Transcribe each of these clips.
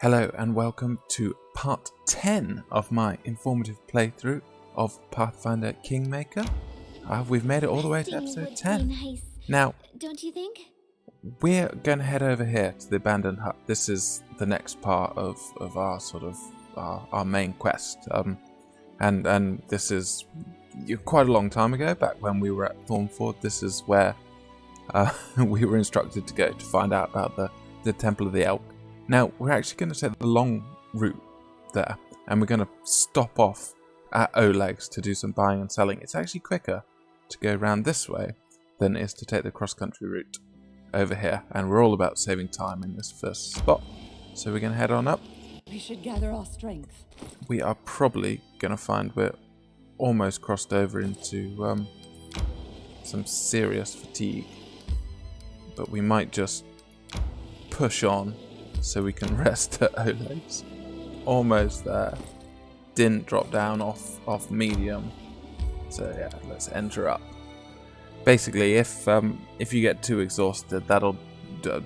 Hello and welcome to part 10 of my informative playthrough of Pathfinder Kingmaker. We've made it all the way to episode 10. Nice. Now, Don't you think? we're going to head over here to the abandoned hut. This is the next part of our our main quest. And this is quite a long time ago, back when we were at Thorn Ford. This is where we were instructed to go to find out about the Temple of the Elk. Now, we're actually going to take the long route there, and we're going to stop off at Oleg's to do some buying and selling. It's actually quicker to go around this way than it is to take the cross-country route over here, and we're all about saving time in this first spot. So we're going to head on up. We should gather our strength. We are probably going to find we're almost crossed over into some serious fatigue, but we might just push on so we can rest at Oleg's. Almost there. Didn't drop down off medium. So yeah, let's enter up. Basically, if you get too exhausted, that'll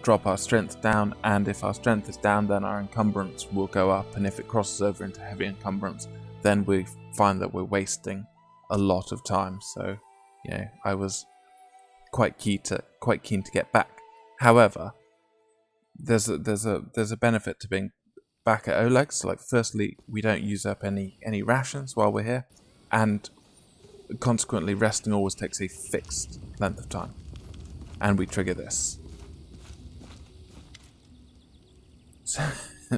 drop our strength down, and if our strength is down, then our encumbrance will go up, and if it crosses over into heavy encumbrance, then we find that we're wasting a lot of time. So, I was quite keen to get back. However, there's a benefit to being back at Oleg. So, firstly, we don't use up any rations while we're here, and consequently, resting always takes a fixed length of time, and we trigger this. So,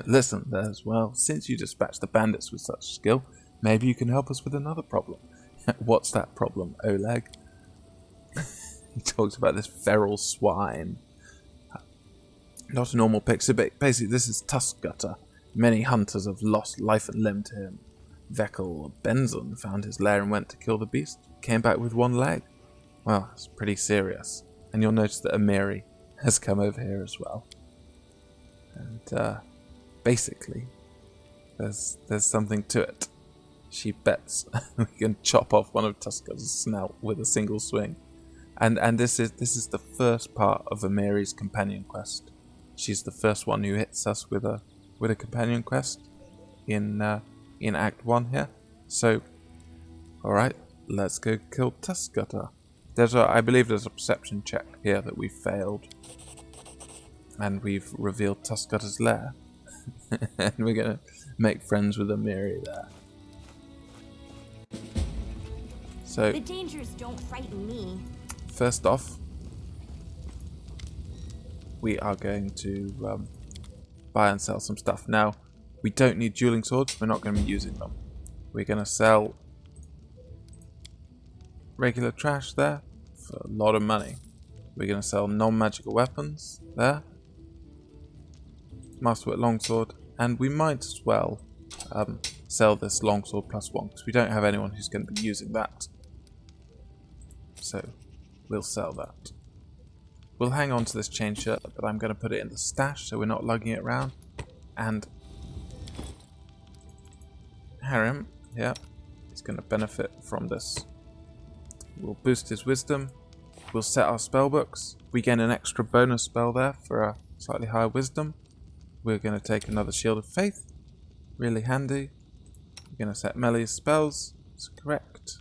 listen, there's since you dispatched the bandits with such skill, maybe you can help us with another problem. What's that problem, Oleg? He talks about this feral swine. Not a normal pick. So basically, this is Tusk Gutter. Many hunters have lost life and limb to him. Vekel Benzon found his lair and went to kill the beast. Came back with one leg. Well, it's pretty serious. And you'll notice that Amiri has come over here as well. And basically, there's something to it. She bets we can chop off one of Tusk Gutter's snout with a single swing. And this is the first part of Amiri's companion quest. She's the first one who hits us with a companion quest in Act 1 here. So, alright, let's go kill Tusk Gutter. I believe there's a perception check here that we failed. And we've revealed Tusk Gutter's lair. And we're going to make friends with Amiri there. So, The dangers don't frighten me. first off, we are going to buy and sell some stuff. Now, we don't need dueling swords. We're not going to be using them. We're going to sell regular trash there for a lot of money. We're going to sell non-magical weapons there. Masterwork longsword. And we might as well sell this longsword +1, because we don't have anyone who's going to be using that. So, we'll sell that. We'll hang on to this chain shirt, but I'm going to put it in the stash so we're not lugging it around. And Harim, yeah, he's going to benefit from this. We'll boost his wisdom. We'll set our spell books. We gain an extra bonus spell there for a slightly higher wisdom. We're going to take another Shield of Faith. Really handy. We're going to set melee spells. That's correct.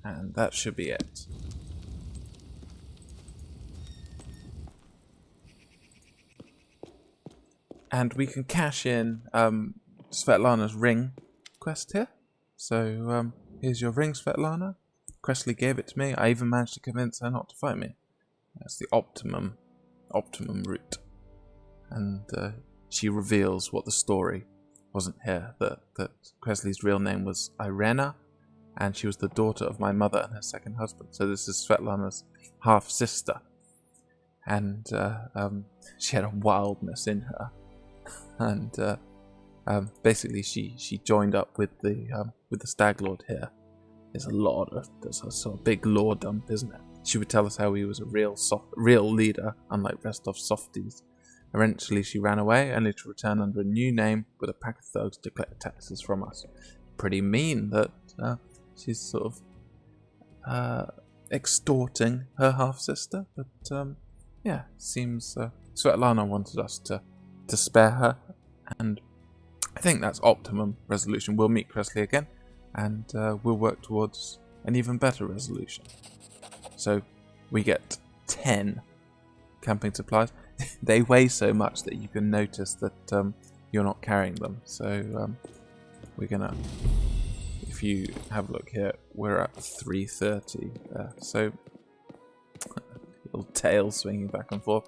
And that should be it. And we can cash in Svetlana's ring quest here. So here's your ring, Svetlana. Cressley gave it to me. I even managed to convince her not to fight me. That's the optimum route. And she reveals what the story wasn't here. That Cressley's real name was Irena, and she was the daughter of my mother and her second husband. So this is Svetlana's half-sister. And she had a wildness in her. And basically she joined up with the Stag Lord here. There's a sort of big lore dump, isn't it? She would tell us how he was a real leader, unlike Restov softies. Eventually she ran away, only to return under a new name with a pack of thugs to collect taxes from us. Pretty mean that she's sort of extorting her half-sister, but yeah, seems Svetlana wanted us to spare her, And I think that's optimum resolution. We'll meet Cresley again, and we'll work towards an even better resolution. So we get 10 camping supplies. They weigh so much that you can notice that you're not carrying them. So we're gonna, if you have a look here, we're at 330 there. So little tail swinging back and forth.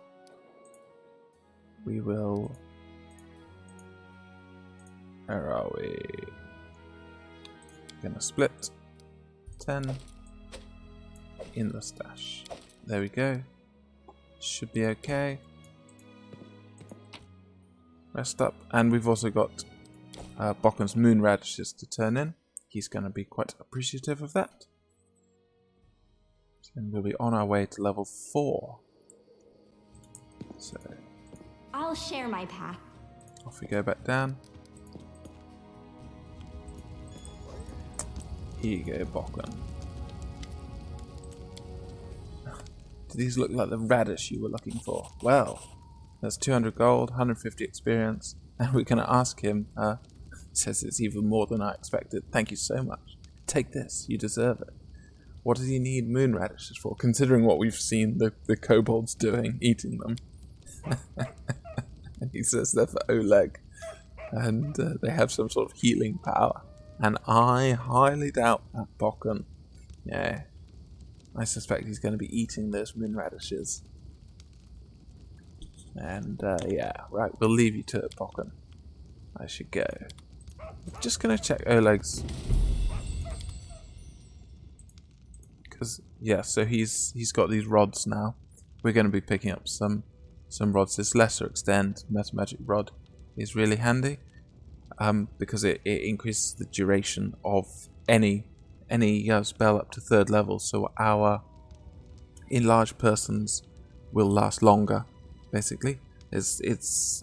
We will. Where are we? Gonna split 10 in the stash. There we go. Should be okay. Rest up, and we've also got Bocken's moon radishes to turn in. He's going to be quite appreciative of that. And we'll be on our way to level 4. So I'll share my path. off we go back down. Here you go, Bokken. Do these look like the radish you were looking for? Well, that's 200 gold, 150 experience, and we're going to ask him. Says it's even more than I expected. Thank you so much. Take this, you deserve it. What does he need moon radishes for, considering what we've seen the kobolds doing, eating them? And he says they're for Oleg, and they have some sort of healing power. And I highly doubt that Bokken. Yeah, I suspect he's going to be eating those moon radishes. And yeah, right, we'll leave you to it, Bokken. I should go. Just going to check Oleg's. Because, yeah, so he's got these rods now. We're going to be picking up some rods. This lesser extend meta magic rod is really handy. Because it increases the duration of any spell up to 3rd level, so our enlarged persons will last longer. Basically, it's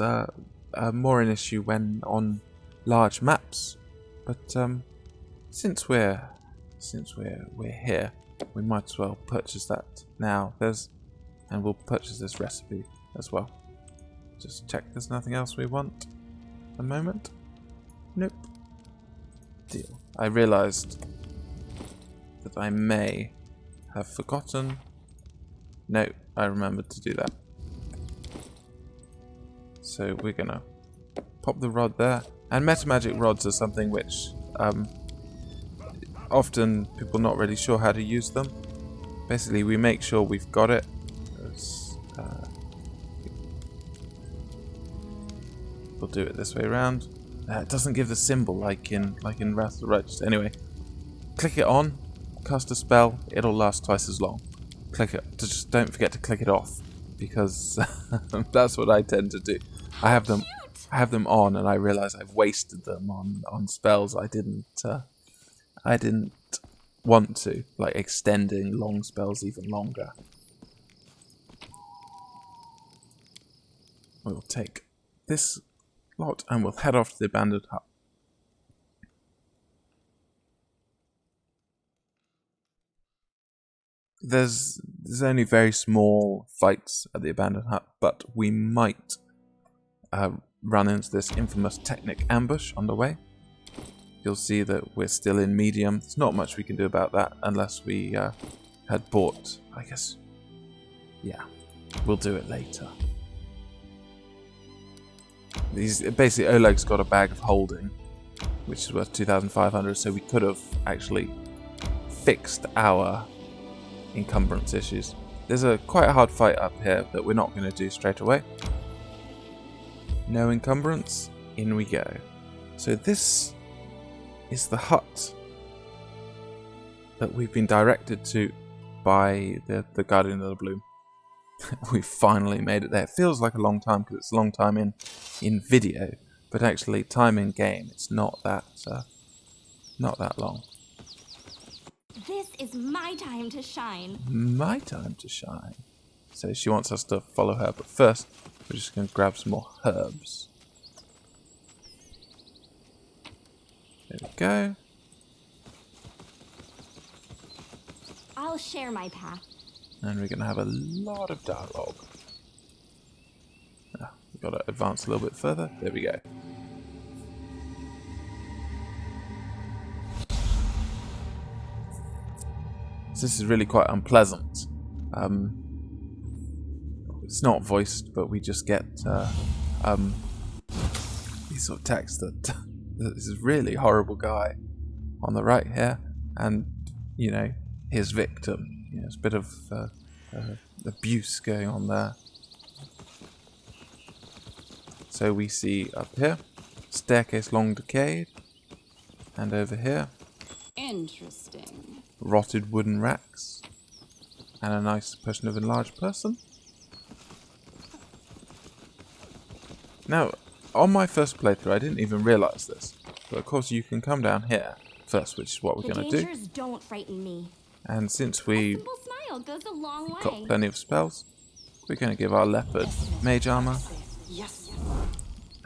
more an issue when on large maps, but since we're here, we might as well purchase that now. And we'll purchase this recipe as well. Just check there's nothing else we want at the moment. Nope. Deal. I realised that I may have forgotten. No, I remembered to do that. So we're gonna pop the rod there. And metamagic rods are something which often people not really sure how to use them. Basically, we make sure we've got it. We'll do it this way around. It doesn't give the symbol like in Wrath of the Righteous. Anyway, click it on, cast a spell, it'll last twice as long. Click it. Just don't forget to click it off, because that's what I tend to do. I have them on, and I realise I've wasted them on spells I didn't want to, like extending long spells even longer. We'll take this lot and we'll head off to the abandoned hut. There's only very small fights at the abandoned hut, but we might run into this infamous Technic ambush on the way. You'll see that we're still in medium. There's not much we can do about that unless we had bought, I guess. Yeah, we'll do it later. Basically, Oleg's got a bag of holding, which is worth 2,500, so we could have actually fixed our encumbrance issues. There's quite a hard fight up here that we're not going to do straight away. No encumbrance, in we go. So this is the hut that we've been directed to by the Guardian of the Bloom. We've finally made it there. It feels like a long time because it's a long time in video, but actually time in game it's not that long. This is my time to shine. My time to shine. So she wants us to follow her, but first we're just going to grab some more herbs. There we go. I'll share my path. And we're going to have a lot of dialogue. We've got to advance a little bit further. There we go. this is really quite unpleasant. It's not voiced, but we just get these sort of text that this is really horrible guy on the right here, and you know, his victim. You know, there's a bit of abuse going on there. So we see up here, staircase long decayed, and over here, Interesting. rotted wooden racks, and a nice person of enlarged person. Now, on my first playthrough, I didn't even realise this, but of course you can come down here first, which is what we're going to do. Dangers don't frighten me. And since A we simple smile goes a long way. got plenty of spells, we're going to give our leopard mage armor, Yes.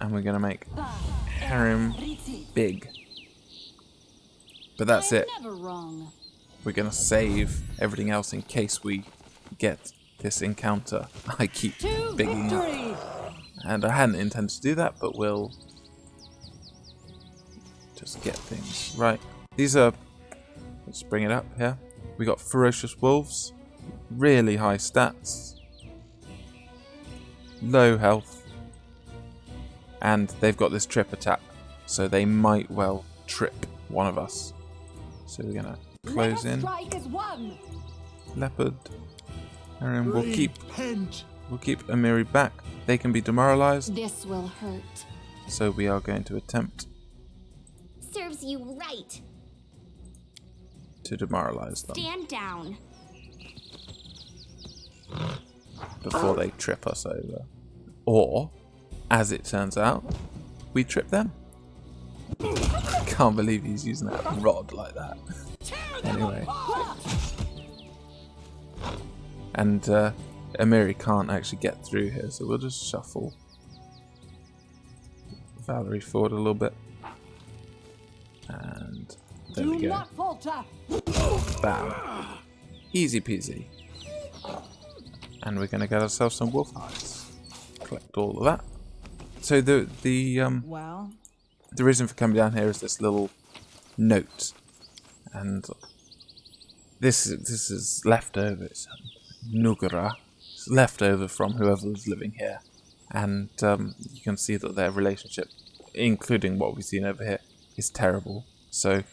and we're going to make Harem big. But that's it. Never wrong. We're going to save everything else in case we get this encounter. I keep To bigging up. victory! And I hadn't intended to do that, but we'll just get things right. These are, let's bring it up here. We got ferocious wolves, really high stats, low health, and they've got this trip attack, so they might well trip one of us. So we're gonna close in. Strike is one. Leopard, and we'll keep Amiri back. They can be demoralized, This will hurt. so we are going to attempt Serves you right. to demoralize them Stand down. before they trip us over. Or, as it turns out, we trip them. Can't believe he's using that rod like that. Anyway. And Amiri can't actually get through here, so we'll just shuffle Valerie forward a little bit. And there we Do go. not falter. Bam. Easy peasy. And we're going to get ourselves some wolf hides. Collect all of that. So the Well, reason for coming down here is this little note, and this is leftover. It's Nugara. It's leftover from whoever was living here, and you can see that their relationship, including what we've seen over here, is terrible. So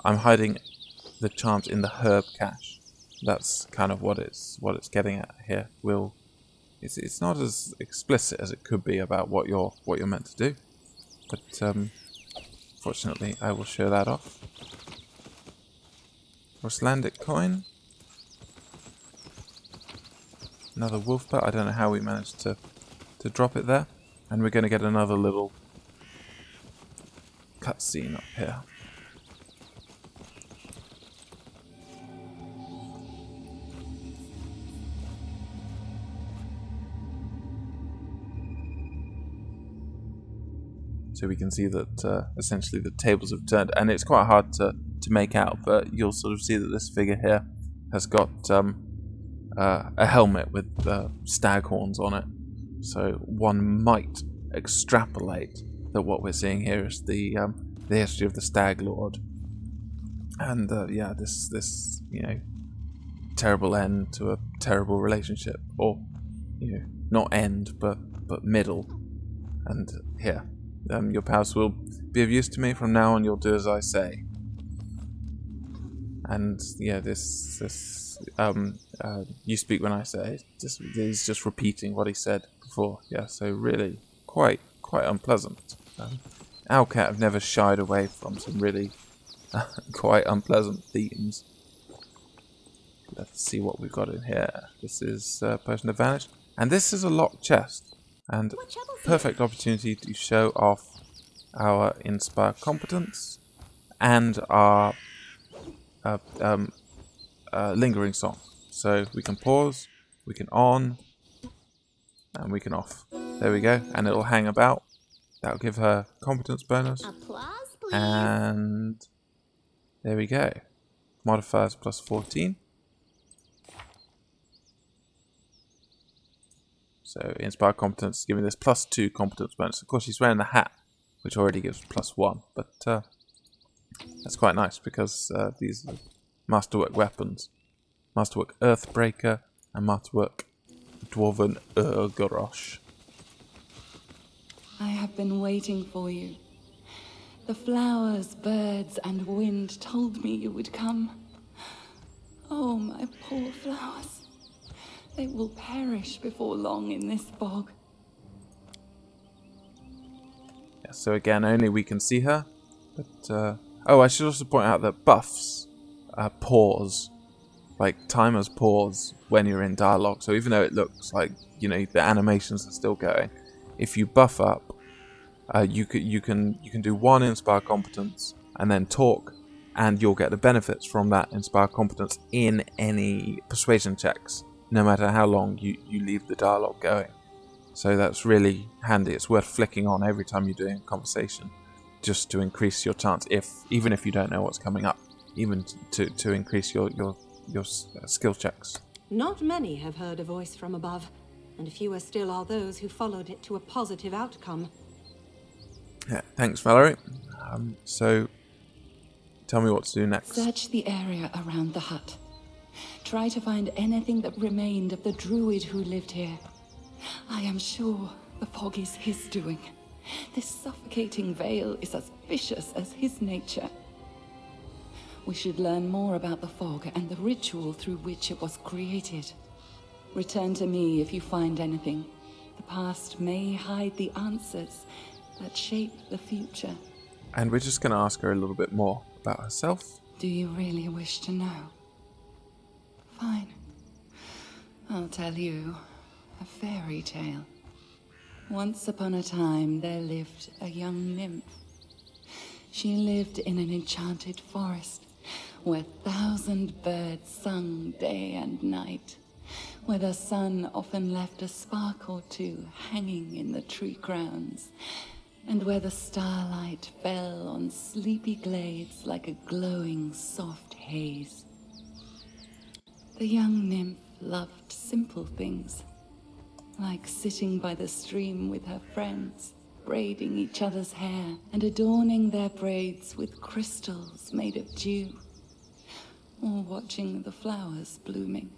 I'm hiding the charms in the herb cache. That's kind of what it's getting at here. It's not as explicit as it could be about what you're meant to do, but fortunately I will show that off. Ruslandic coin, another wolf bat. I don't know how we managed to drop it there, and we're going to get another little cutscene up here. So we can see that essentially the tables have turned, and it's quite hard to make out, but you'll sort of see that this figure here has got a helmet with stag horns on it. So one might extrapolate that what we're seeing here is the history of the Stag Lord, and yeah, this terrible end to a terrible relationship, or not end but middle. And here. Your powers will be of use to me. From now on, you'll do as I say. And yeah, this you speak when I say. He's just repeating what he said before. Yeah, so really quite unpleasant. Owlcat have never shied away from some really quite unpleasant themes. Let's see what we've got in here. This is Potion of Vanish, and this is a locked chest. And perfect opportunity to show off our Inspire competence and our lingering song. So we can pause, we can on, and we can off. There we go, and it'll hang about. That'll give her competence bonus. Applause, please. And there we go. Modifiers plus 14. So Inspire competence, give me this plus 2 competence bonus. Of course, she's wearing the hat, which already gives plus 1, but that's quite nice because these are masterwork weapons. Masterwork Earthbreaker, and Masterwork Dwarven Urgorosh. I have been waiting for you. The flowers, birds, and wind told me you would come. Oh, my poor flowers. They will perish before long in this bog. Yeah, so again, only we can see her. But oh, I should also point out that buffs pause, like timers pause when you're in dialogue. So even though it looks like the animations are still going, if you buff up, you can do one Inspire Competence and then talk, and you'll get the benefits from that Inspire Competence in any persuasion checks, no matter how long you leave the dialogue going. So that's really handy. It's worth flicking on every time you're doing a conversation, just to increase your chance, even if you don't know what's coming up, even to increase your skill checks. Not many have heard a voice from above, and fewer still are those who followed it to a positive outcome. Yeah, thanks, Valerie. So, tell me what to do next. Search the area around the hut. Try to find anything that remained of the druid who lived here. I am sure the fog is his doing. This suffocating veil is as vicious as his nature. We should learn more about the fog and the ritual through which it was created. Return to me if you find anything. The past may hide the answers that shape the future. And we're just going to ask her a little bit more about herself. Do you really wish to know? Fine. I'll tell you a fairy tale. Once upon a time, there lived a young nymph. She lived in an enchanted forest, where 1,000 birds sung day and night, where the sun often left a spark or two hanging in the tree crowns, and where the starlight fell on sleepy glades like a glowing soft haze. The young nymph loved simple things, like sitting by the stream with her friends, braiding each other's hair and adorning their braids with crystals made of dew, or watching the flowers blooming.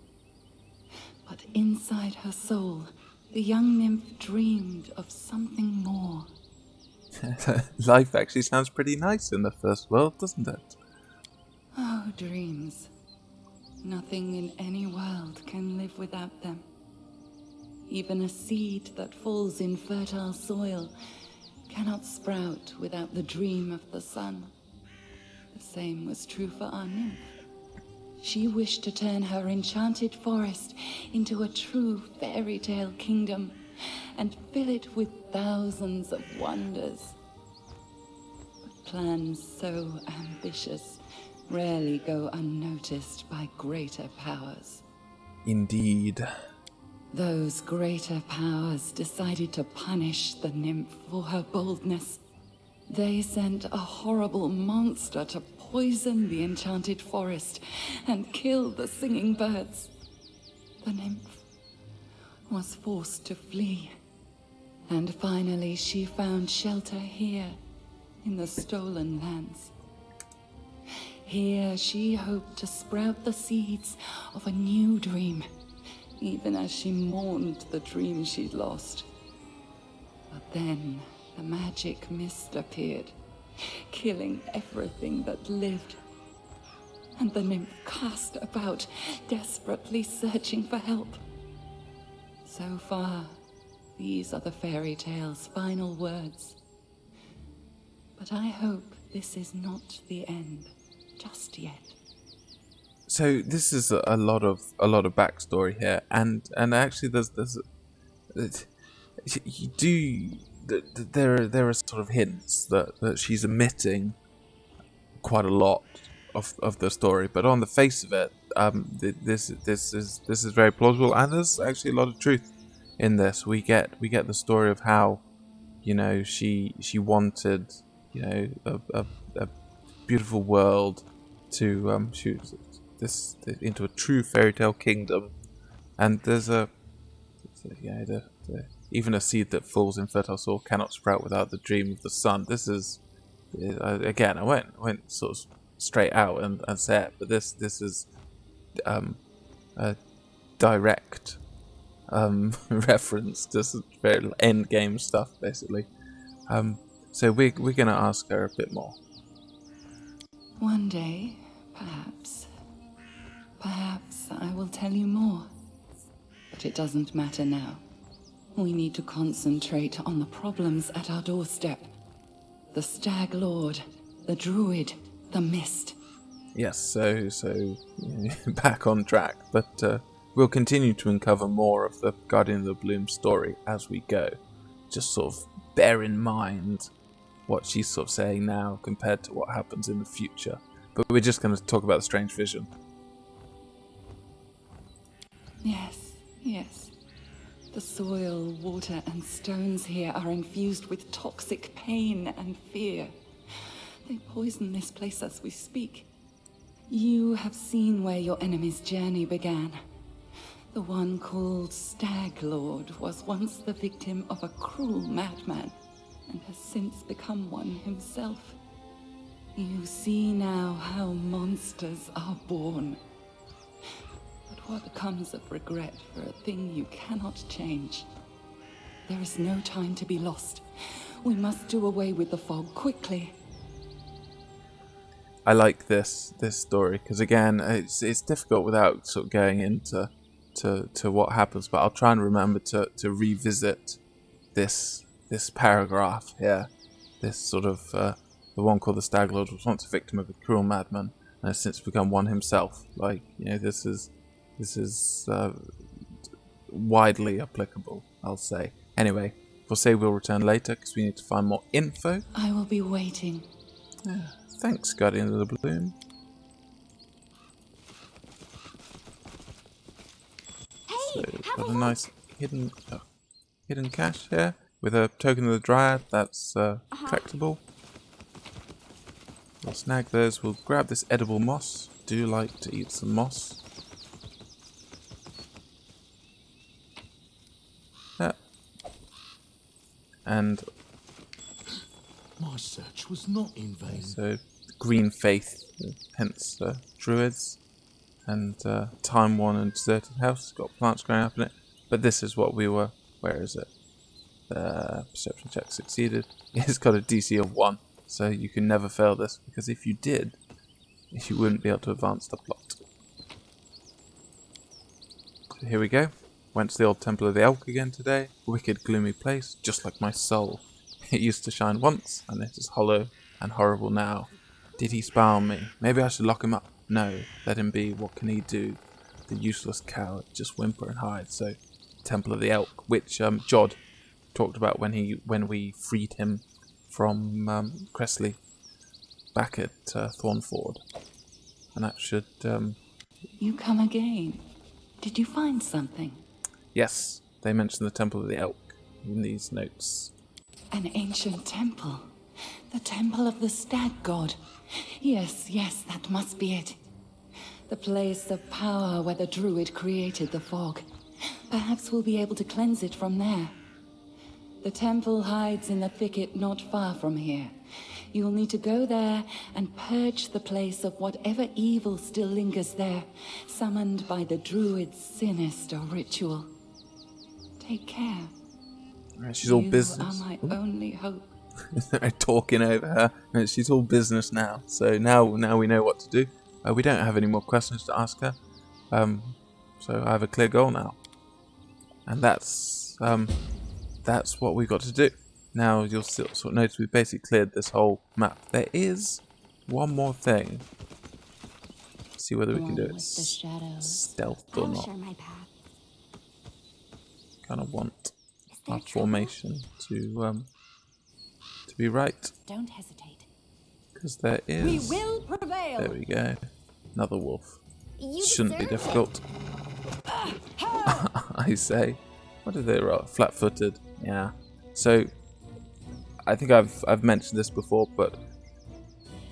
But inside her soul, the young nymph dreamed of something more. Life actually sounds pretty nice in the first world, doesn't it? Oh, dreams. Nothing in any world can live without them. Even a seed that falls in fertile soil cannot sprout without the dream of the sun. The same was true for our nymph. She wished to turn her enchanted forest into a true fairy tale kingdom and fill it with thousands of wonders. But plans so ambitious rarely go unnoticed by greater powers. Indeed. Those greater powers decided to punish the nymph for her boldness. They sent a horrible monster to poison the enchanted forest and kill the singing birds. The nymph was forced to flee, and finally she found shelter here in the stolen lands. Here she hoped to sprout the seeds of a new dream, even as she mourned the dream she'd lost. But then the magic mist appeared, killing everything that lived. And the nymph cast about, desperately searching for help. So far, these are the fairy tale's final words. But I hope this is not the end just yet. So this is a lot of backstory here, and actually there are sort of hints that she's omitting quite a lot of the story, but on the face of it, this is very plausible, and there's actually a lot of truth in this. We get the story of how she wanted a beautiful world to shoot this into a true fairy tale kingdom, and there's even a seed that falls in fertile soil cannot sprout without the dream of the sun. This is again, I went sort of straight out and say it, but this is direct reference to some very end game stuff, basically. So we're going to ask her a bit more. One day, perhaps. Perhaps I will tell you more. But it doesn't matter now. We need to concentrate on the problems at our doorstep. The Stag Lord, the Druid, the Mist. Yes, so back on track, but we'll continue to uncover more of the Guardian of the Bloom story as we go. Just sort of bear in mind what she's sort of saying now compared to what happens in the future. But we're just going to talk about the strange vision. Yes, yes. The soil, water, and stones here are infused with toxic pain and fear. They poison this place as we speak. You have seen where your enemy's journey began. The one called Stag Lord was once the victim of a cruel madman, and has since become one himself. You see now how monsters are born. But what comes of regret for a thing you cannot change? There is no time to be lost. We must do away with the fog quickly. I like this story because again, it's difficult without sort of going into to what happens. But I'll try and remember to revisit this paragraph here. This sort of the one called the Stag Lord was once a victim of a cruel madman and has since become one himself. Like, you know, this is widely applicable, I'll say. Anyway, we'll say we'll return later because we need to find more info. I will be waiting. Yeah. Thanks, Guardian of the Bloom. Hey, So, have got a a look. nice hidden cache here with a token of the Dryad that's collectible. We'll snag those. We'll grab this edible moss. Do like to eat some moss. Yeah. And My search was not in vain. so green faith, hence druids, and time worn and deserted house. Got plants growing up in it. But this is what we were. Where is it? Perception check succeeded. It's got a DC of 1, so you can never fail this, because if you did, you wouldn't be able to advance the plot. So here we go. Went to the old Temple of the Elk again today. Wicked, gloomy place, just like my soul. It used to shine once, and it is hollow and horrible now. Did he spy on me? Maybe I should lock him up. No, let him be. What can he do? The useless coward, just whimper and hide. So, Temple of the Elk, which Jod talked about when we freed him from Cressley back at Thorn Ford, and that should. You come again. Did you find something? Yes, they mentioned the Temple of the Elk in these notes. An ancient temple. The temple of the Stag God. Yes, yes, that must be it. The place of power where the Druid created the fog. Perhaps we'll be able to cleanse it from there. The temple hides in the thicket not far from here. You'll need to go there and purge the place of whatever evil still lingers there, summoned by the Druid's sinister ritual. Take care. She's all business. You are my only hope. They're talking over her, and she's all business now. So now we know what to do. We don't have any more questions to ask her. So I have a clear goal now, and that's what we've got to do. Now you'll sort of notice we've basically cleared this whole map. There is one more thing. Let's see whether we can do it stealth or I'll not. share my path. Kind of want Is there our trouble? formation to be right, Don't hesitate. because there is. We will prevail. There we go. Another wolf. You Shouldn't be deserve difficult. I say. What did they roll? Flat-footed. Yeah. So, I think I've mentioned this before, but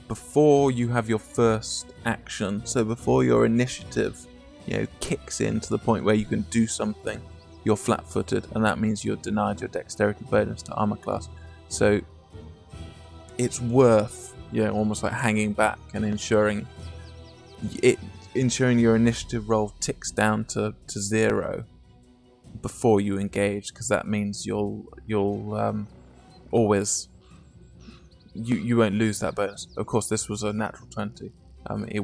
before you have your first action, so before your initiative, kicks in to the point where you can do something, you're flat-footed, and that means you're denied your dexterity bonus to armor class. So, it's worth, almost like hanging back and ensuring ensuring your initiative roll ticks down to 0 before you engage, because that means you'll always you won't lose that bonus. Of course, this was a natural 20. It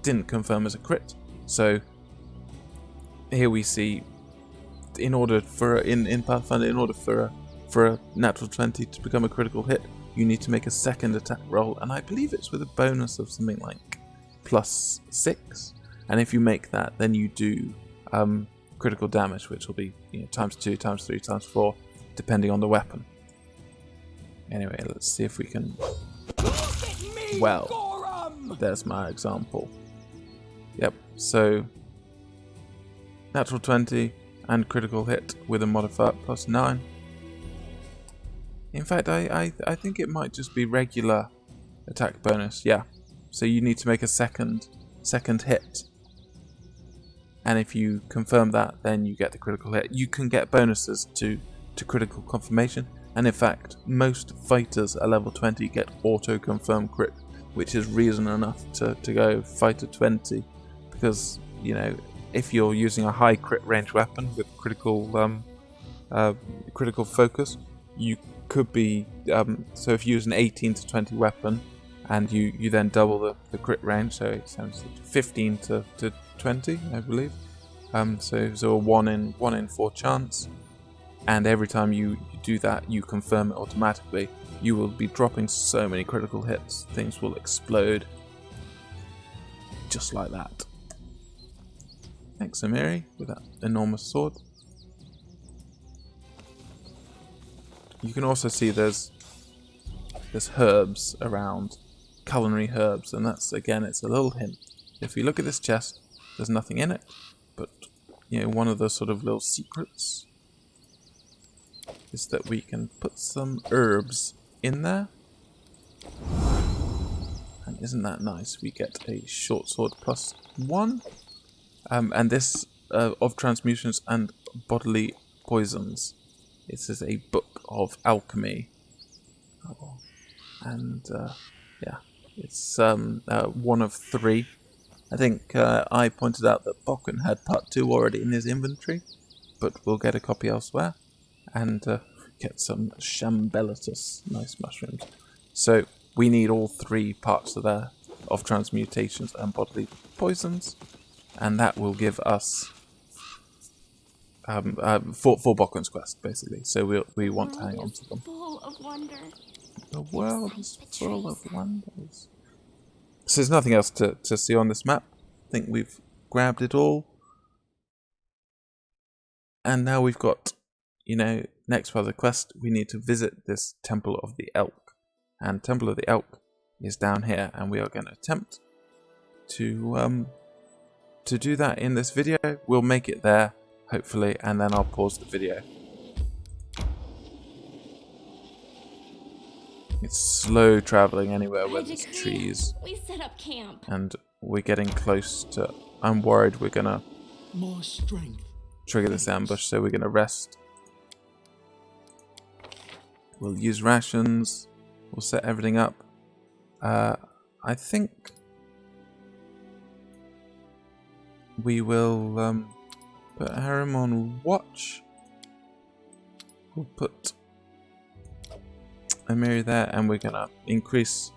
didn't confirm as a crit. So here we see, in Pathfinder, in order for a natural 20 to become a critical hit, you need to make a second attack roll, and I believe it's with a bonus of something like +6. And if you make that, then you do critical damage, which will be times 2, times 3, times 4, depending on the weapon. Anyway, let's see if we can. Well, there's my example. Yep. So natural 20 and critical hit with a modifier +9. In fact, I think it might just be regular attack bonus. Yeah. So you need to make a second hit. And if you confirm that, then you get the critical hit. You can get bonuses to critical confirmation. And in fact, most fighters at level 20 get auto-confirm crit, which is reason enough to go fighter 20. Because, if you're using a high crit range weapon with critical focus, you could be... so if you use an 18 to 20 weapon, and you then double the crit range, so it's 15 to 20, I believe. So a 1 in 4 chance. And every time you do that, you confirm it automatically. You will be dropping so many critical hits, things will explode. Just like that. Thanks, Amiri, with that enormous sword. You can also see there's herbs around, culinary herbs, and that's, again, it's a little hint. If you look at this chest, there's nothing in it, but one of the sort of little secrets is that we can put some herbs in there. And isn't that nice? We get a short sword +1. And this of transmutations and bodily poisons. This is a book of alchemy. And yeah, it's 1 of 3. I think I pointed out that Bokken had part 2 already in his inventory, but we'll get a copy elsewhere. And get some Shambelitus, nice mushrooms. So we need all 3 parts of transmutations and bodily poisons, and that will give us for Bokken's quest, basically. So we want to hang on to them. Full of wonder. The world is full of wonders. So there's nothing else to see on this map. I think we've grabbed it all, and now we've got. Next part of the quest, we need to visit this Temple of the Elk. And Temple of the Elk is down here, and we are going to attempt to do that in this video. We'll make it there, hopefully, and then I'll pause the video. It's slow traveling anywhere where there's trees. We set up camp. And we're getting close to... I'm worried we're going to My strength. trigger this ambush, so we're going to rest. We'll use rations. We'll set everything up. I think we will put Harem on watch. We'll put Amiri there, and we're gonna increase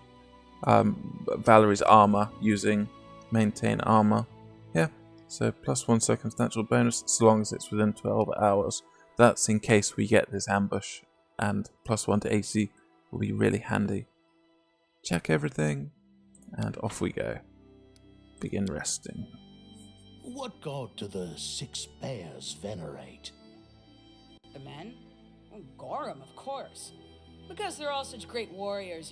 Valerie's armor using maintain armor. Yeah, so +1 circumstantial bonus so long as it's within 12 hours. That's in case we get this ambush. And +1 to AC will be really handy. Check everything, and off we go. Begin resting. What god do the 6 bears venerate? The men? Oh, Gorum, of course. Because they're all such great warriors,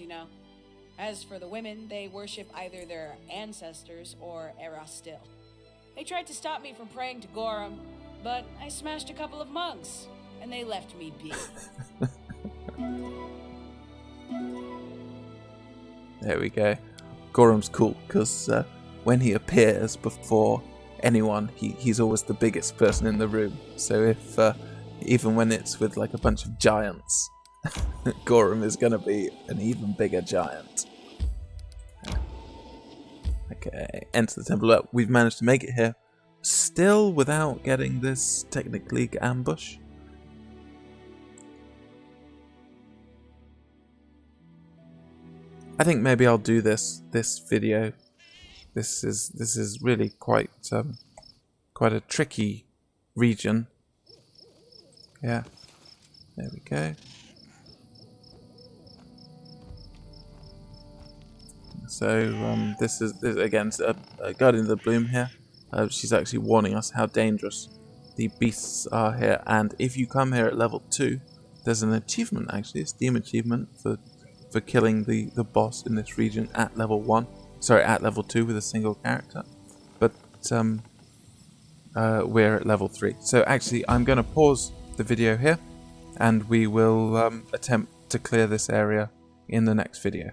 As for the women, they worship either their ancestors or Erastil. They tried to stop me from praying to Gorum, but I smashed a couple of monks, and they left me be. There we go. Gorum's cool because when he appears before anyone, he's always the biggest person in the room. So if even when it's with like a bunch of giants, Gorum is going to be an even bigger giant. Okay, enter the temple. Look, we've managed to make it here. Still without getting this technically ambush. I think maybe I'll do this video. This is really quite a tricky region. Yeah, there we go. So this is again Guardian of the Bloom here. She's actually warning us how dangerous the beasts are here, and if you come here at level 2, there's an achievement actually, a Steam achievement for killing the boss in this region at level 1. Sorry, at level 2 with a single character. But we're at level 3. So actually, I'm going to pause the video here, and we will attempt to clear this area in the next video.